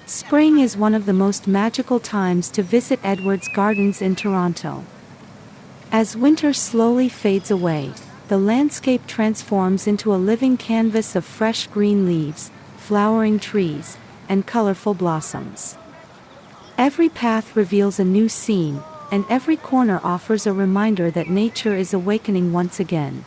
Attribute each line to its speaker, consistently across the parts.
Speaker 1: Spring is one of the most magical times to visit Edwards Gardens in Toronto. As winter slowly fades away, the landscape transforms into a living canvas of fresh green leaves, flowering trees, and colorful blossoms. Every path reveals a new scene, and every corner offers a reminder that nature is awakening once again.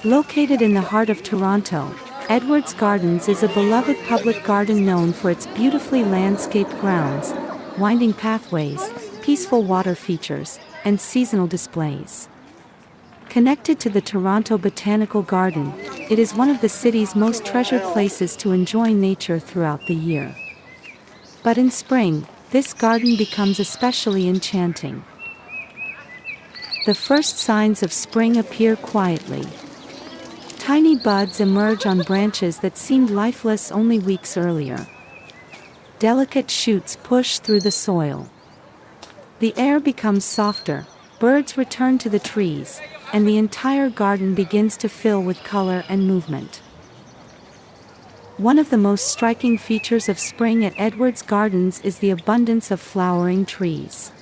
Speaker 1: Located in the heart of Toronto, Edwards Gardens is a beloved public garden known for its beautifully landscaped grounds, winding pathways, peaceful water features, and seasonal displays. Connected to the Toronto Botanical Garden, it is one of the city's most treasured places to enjoy nature throughout the year. But in spring, this garden becomes especially enchanting. The first signs of spring appear quietly. Tiny buds emerge on branches that seemed lifeless only weeks earlier. Delicate shoots push through the soil. The air becomes softer, birds return to the trees, and the entire garden begins to fill with color and movement. One of the most striking features of spring at Edwards Gardens is the abundance of flowering trees.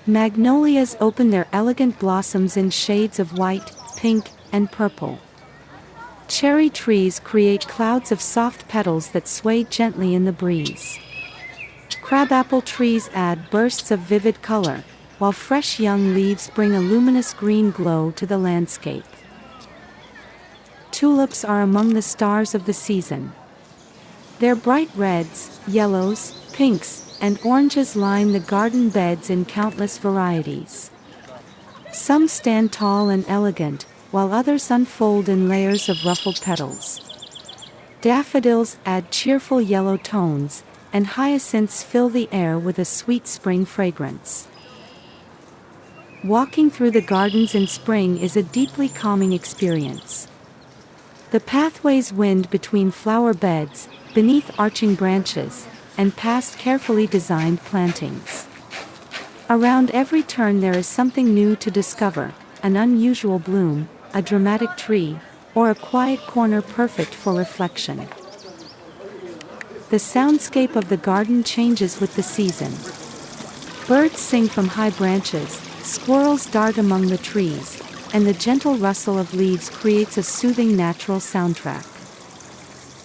Speaker 1: Magnolias open their elegant blossoms in shades of white, pink, and purple. Cherry trees create clouds of soft petals that sway gently in the breeze. Crabapple trees add bursts of vivid color, while fresh young leaves bring a luminous green glow to the landscape. Tulips are among the stars of the season. Their bright reds, yellows, pinks, and oranges line the garden beds in countless varieties. Some stand tall and elegant, while others unfold in layers of ruffled petals. Daffodils add cheerful yellow tones, and hyacinths fill the air with a sweet spring fragrance. Walking through the gardens in spring is a deeply calming experience. The pathways wind between flower beds, beneath arching branches, and past carefully designed plantings. Around every turn there is something new to discover, an unusual bloom, a dramatic tree, or a quiet corner perfect for reflection. The soundscape of the garden changes with the season. Birds sing from high branches, squirrels dart among the trees, and the gentle rustle of leaves creates a soothing natural soundtrack.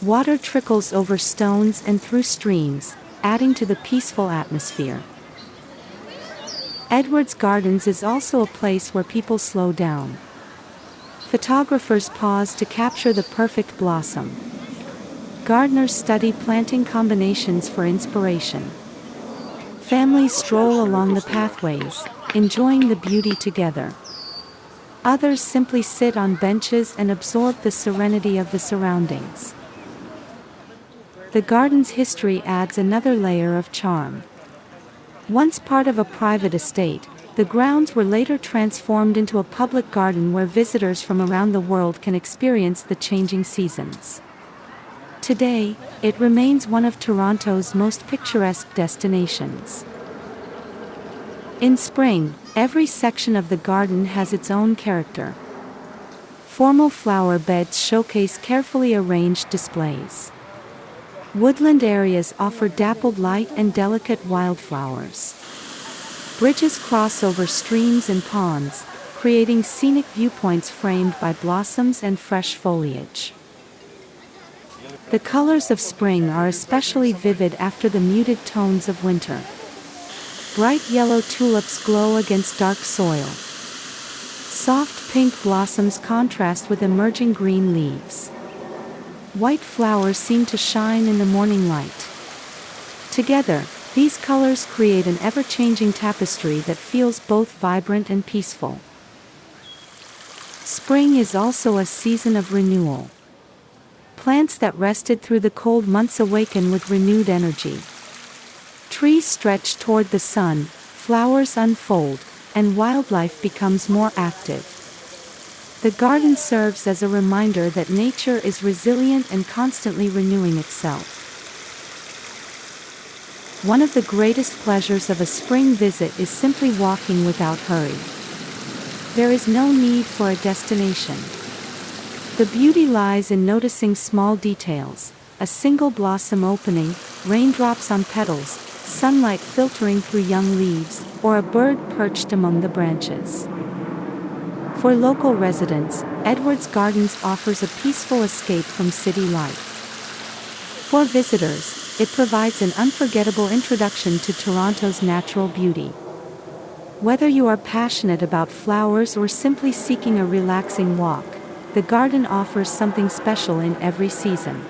Speaker 1: Water trickles over stones and through streams, adding to the peaceful atmosphere. Edwards Gardens is also a place where people slow down. Photographers pause to capture the perfect blossom. Gardeners study planting combinations for inspiration. Families stroll along the pathways, enjoying the beauty together. Others simply sit on benches and absorb the serenity of the surroundings. The garden's history adds another layer of charm. Once part of a private estate, the grounds were later transformed into a public garden where visitors from around the world can experience the changing seasons. Today, it remains one of Toronto's most picturesque destinations. In spring, every section of the garden has its own character. Formal flower beds showcase carefully arranged displays. Woodland areas offer dappled light and delicate wildflowers. Bridges cross over streams and ponds, creating scenic viewpoints framed by blossoms and fresh foliage. The colors of spring are especially vivid after the muted tones of winter. Bright yellow tulips glow against dark soil. Soft pink blossoms contrast with emerging green leaves. White flowers seem to shine in the morning light. Together, these colors create an ever-changing tapestry that feels both vibrant and peaceful. Spring is also a season of renewal. Plants that rested through the cold months awaken with renewed energy. Trees stretch toward the sun, flowers unfold, and wildlife becomes more active. The garden serves as a reminder that nature is resilient and constantly renewing itself. One of the greatest pleasures of a spring visit is simply walking without hurry. There is no need for a destination. The beauty lies in noticing small details, a single blossom opening, raindrops on petals, sunlight filtering through young leaves, or a bird perched among the branches. For local residents, Edwards Gardens offers a peaceful escape from city life. For visitors, it provides an unforgettable introduction to Toronto's natural beauty. Whether you are passionate about flowers or simply seeking a relaxing walk, the garden offers something special in every season.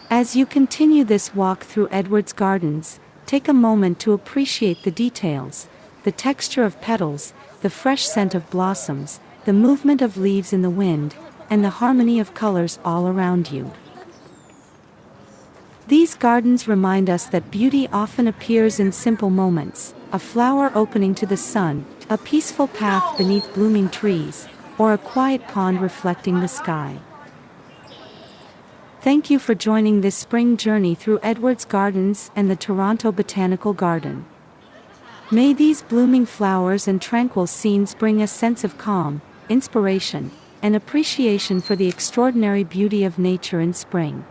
Speaker 1: As you continue this walk through Edwards Gardens, take a moment to appreciate the details, the texture of petals, the fresh scent of blossoms, the movement of leaves in the wind, and the harmony of colors all around you. These gardens remind us that beauty often appears in simple moments: a flower opening to the sun, a peaceful path beneath blooming trees, or a quiet pond reflecting the sky. Thank you for joining this spring journey through Edwards Gardens and the Toronto Botanical Garden. May these blooming flowers and tranquil scenes bring a sense of calm, inspiration, and appreciation for the extraordinary beauty of nature in spring.